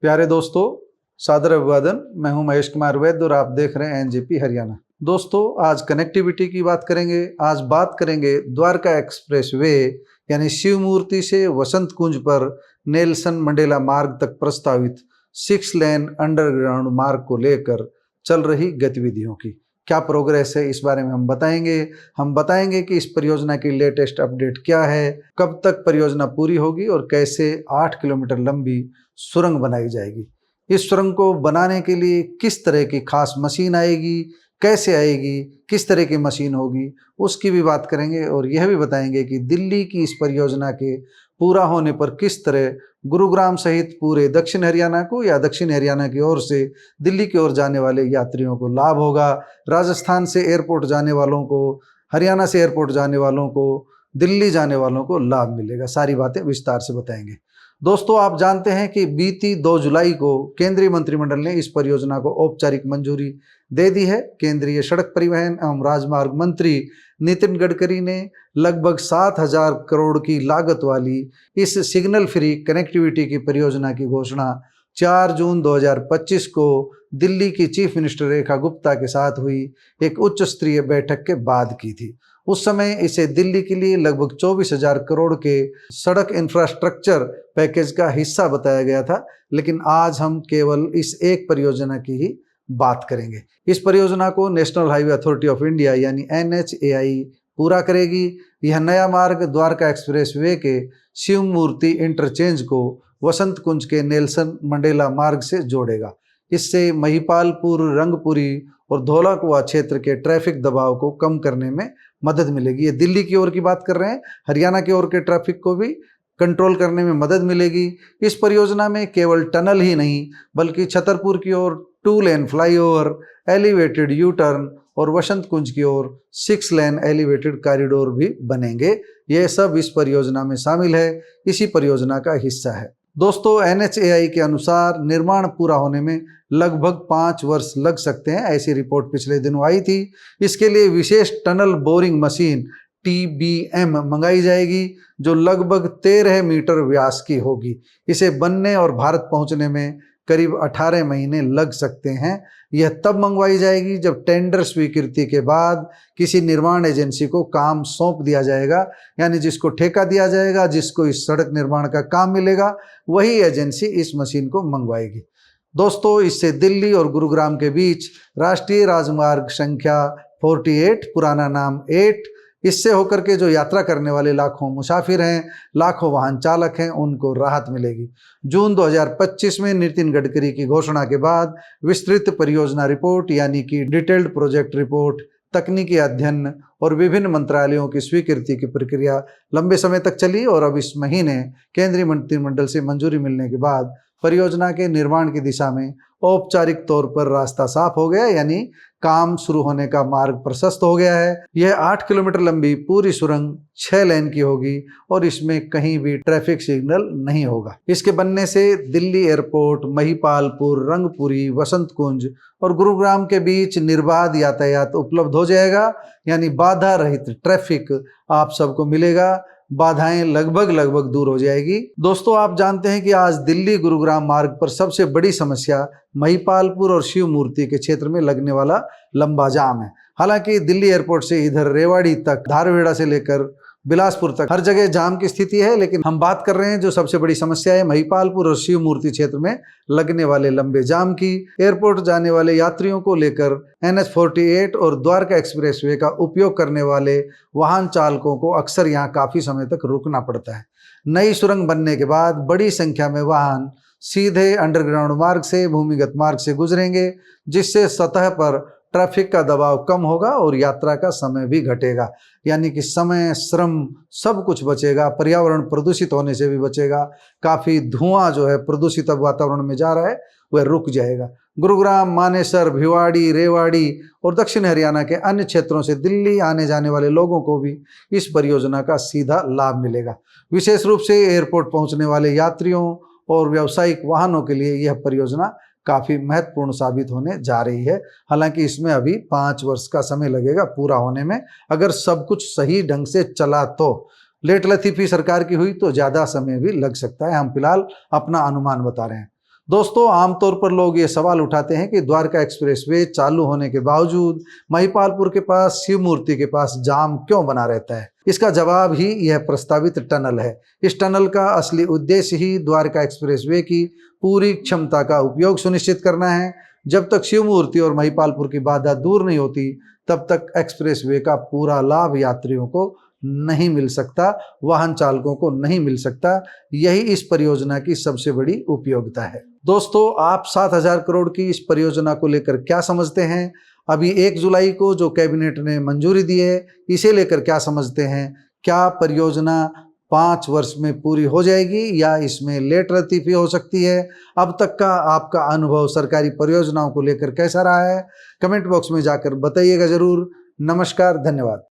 प्यारे दोस्तों, सादर अभिवादन। मैं हूं महेश कुमार वैद्य और आप देख रहे हैं एनजेपी हरियाणा। दोस्तों, आज कनेक्टिविटी की बात करेंगे। आज बात करेंगे द्वारका एक्सप्रेस वे यानी शिव मूर्ति से वसंत कुंज पर नेल्सन मंडेला मार्ग तक प्रस्तावित 6 लेन अंडरग्राउंड मार्ग को लेकर चल रही गतिविधियों की क्या प्रोग्रेस है, इस बारे में हम बताएंगे कि इस परियोजना की लेटेस्ट अपडेट क्या है, कब तक परियोजना पूरी होगी और कैसे 8 किलोमीटर लंबी सुरंग बनाई जाएगी। इस सुरंग को बनाने के लिए किस तरह की खास मशीन आएगी, कैसे आएगी, किस तरह की मशीन होगी, उसकी भी बात करेंगे। और यह भी बताएंगे कि दिल्ली की इस परियोजना के पूरा होने पर किस तरह गुरुग्राम सहित पूरे दक्षिण हरियाणा को या दक्षिण हरियाणा की ओर से दिल्ली की ओर जाने वाले यात्रियों को लाभ होगा, राजस्थान से एयरपोर्ट जाने वालों को, हरियाणा से एयरपोर्ट जाने वालों को, दिल्ली जाने वालों को लाभ मिलेगा। सारी बातें विस्तार से बताएंगे। दोस्तों, आप जानते हैं कि बीती 2 जुलाई को केंद्रीय मंत्रिमंडल ने इस परियोजना को औपचारिक मंजूरी दे दी है। केंद्रीय सड़क परिवहन एवं राजमार्ग मंत्री नितिन गडकरी ने लगभग 7,000 करोड़ की लागत वाली इस सिग्नल फ्री कनेक्टिविटी की परियोजना की घोषणा 4 जून 2025 को दिल्ली की चीफ मिनिस्टर रेखा गुप्ता के साथ हुई एक उच्च स्तरीय बैठक के बाद की थी। उस समय इसे दिल्ली के लिए लगभग 24,000 करोड़ के सड़क इंफ्रास्ट्रक्चर पैकेज का हिस्सा बताया गया था, लेकिन आज हम केवल इस एक परियोजना की ही बात करेंगे। इस परियोजना को national highway authority of India यानी NHAI पूरा करेगी। यह नया मार्ग द्वारका एक्सप्रेस वे के शिव मूर्ति इंटरचेंज को वसंत कुंज के नेल्सन मंडेला मार्ग से जोड़ेगा। इससे महिपालपुर, रंगपुरी और धौलाकुआ क्षेत्र के ट्रैफिक दबाव को कम करने में मदद मिलेगी। ये दिल्ली की ओर की बात कर रहे हैं, हरियाणा की ओर के ट्रैफिक को भी कंट्रोल करने में मदद मिलेगी। इस परियोजना में केवल टनल ही नहीं बल्कि छतरपुर की ओर 2 lane flyover, elevated U turn और वसंत कुंज की ओर 6 लेन एलिवेटेड कॉरिडोर भी बनेंगे। ये सब इस परियोजना में शामिल है, इसी परियोजना का हिस्सा है। दोस्तों, NHAI के अनुसार निर्माण पूरा होने में लगभग 5 वर्ष लग सकते हैं, ऐसी रिपोर्ट पिछले दिनों आई थी। इसके लिए विशेष टनल बोरिंग मशीन TBM मंगाई जाएगी जो लगभग 13 मीटर व्यास की होगी। इसे बनने और भारत पहुंचने में करीब 18 महीने लग सकते हैं। यह तब मंगवाई जाएगी जब टेंडर स्वीकृति के बाद किसी निर्माण एजेंसी को काम सौंप दिया जाएगा, यानी जिसको ठेका दिया जाएगा, जिसको इस सड़क निर्माण का काम मिलेगा, वही एजेंसी इस मशीन को मंगवाएगी। दोस्तों, इससे दिल्ली और गुरुग्राम के बीच राष्ट्रीय राजमार्ग संख्या 48, पुराना नाम 8, इससे होकर के जो यात्रा करने वाले लाखों मुसाफिर हैं, लाखों वाहन चालक हैं, उनको राहत मिलेगी। जून 2025 में नितिन गडकरी की घोषणा के बाद विस्तृत परियोजना रिपोर्ट यानी कि डिटेल्ड प्रोजेक्ट रिपोर्ट, तकनीकी अध्ययन और विभिन्न मंत्रालयों की स्वीकृति की प्रक्रिया लंबे समय तक चली और अब इस महीने केंद्रीय मंत्रिमंडल से मंजूरी मिलने के बाद परियोजना के निर्माण की दिशा में औपचारिक तौर पर रास्ता साफ हो गया, यानी काम शुरू होने का मार्ग प्रशस्त हो गया है। यह 8 किलोमीटर लंबी पूरी सुरंग 6 लेन की होगी और इसमें कहीं भी ट्रैफिक सिग्नल नहीं होगा। इसके बनने से दिल्ली एयरपोर्ट, महिपालपुर, रंगपुरी, वसंत कुंज और गुरुग्राम के बीच निर्बाध यातायात उपलब्ध हो जाएगा, यानी बाधा रहित ट्रैफिक आप सबको मिलेगा। बाधाएं लगभग दूर हो जाएगी। दोस्तों, आप जानते हैं कि आज दिल्ली गुरुग्राम मार्ग पर सबसे बड़ी समस्या महिपालपुर और शिव मूर्ति के क्षेत्र में लगने वाला लंबा जाम है। हालांकि दिल्ली एयरपोर्ट से इधर रेवाड़ी तक, धारवेड़ा से लेकर बिलासपुर तक हर जगह जाम की स्थिति है, लेकिन हम बात कर रहे हैं जो सबसे बड़ी समस्या है महिपालपुर और शिव मूर्ति क्षेत्र में लगने वाले लंबे जाम की। एयरपोर्ट जाने वाले यात्रियों को लेकर NH48 और द्वारका एक्सप्रेस वे का उपयोग करने वाले वाहन चालकों को अक्सर यहाँ काफी समय तक रुकना पड़ता है। नई सुरंग बनने के बाद बड़ी संख्या में वाहन सीधे अंडरग्राउंड मार्ग से, भूमिगत मार्ग से गुजरेंगे, जिससे सतह पर ट्रैफिक का दबाव कम होगा और यात्रा का समय भी घटेगा, यानी कि समय, श्रम सब कुछ बचेगा। पर्यावरण प्रदूषित होने से भी बचेगा। काफ़ी धुआं जो है प्रदूषित अब वातावरण में जा रहा है, वह रुक जाएगा। गुरुग्राम, मानेसर, भिवाड़ी, रेवाड़ी और दक्षिण हरियाणा के अन्य क्षेत्रों से दिल्ली आने जाने वाले लोगों को भी इस परियोजना का सीधा लाभ मिलेगा। विशेष रूप से एयरपोर्ट पहुंचने वाले यात्रियों और व्यावसायिक वाहनों के लिए यह परियोजना काफ़ी महत्वपूर्ण साबित होने जा रही है। हालांकि इसमें अभी 5 वर्ष का समय लगेगा पूरा होने में, अगर सब कुछ सही ढंग से चला तो। लेट लतीफ़ी सरकार की हुई तो ज़्यादा समय भी लग सकता है, हम फिलहाल अपना अनुमान बता रहे हैं। दोस्तों, आमतौर पर लोग ये सवाल उठाते हैं कि द्वारका एक्सप्रेसवे चालू होने के बावजूद महिपालपुर के पास शिव मूर्ति के पास जाम क्यों बना रहता है। इसका जवाब ही यह प्रस्तावित टनल है। इस टनल का असली उद्देश्य ही द्वारका एक्सप्रेसवे की पूरी क्षमता का उपयोग सुनिश्चित करना है। जब तक शिव मूर्ति और महिपालपुर की बाधा दूर नहीं होती, तब तक एक्सप्रेसवे का पूरा लाभ यात्रियों को नहीं मिल सकता, वाहन चालकों को नहीं मिल सकता। यही इस परियोजना की सबसे बड़ी उपयोगिता है। दोस्तों, आप 7,000 करोड़ की इस परियोजना को लेकर क्या समझते हैं? अभी 1 जुलाई को जो कैबिनेट ने मंजूरी दी है, इसे लेकर क्या समझते हैं? क्या परियोजना 5 वर्ष में पूरी हो जाएगी या इसमें लेट लतीफ़ी हो सकती है? अब तक का आपका अनुभव सरकारी परियोजनाओं को लेकर कैसा रहा है? कमेंट बॉक्स में जाकर बताइएगा ज़रूर। नमस्कार, धन्यवाद।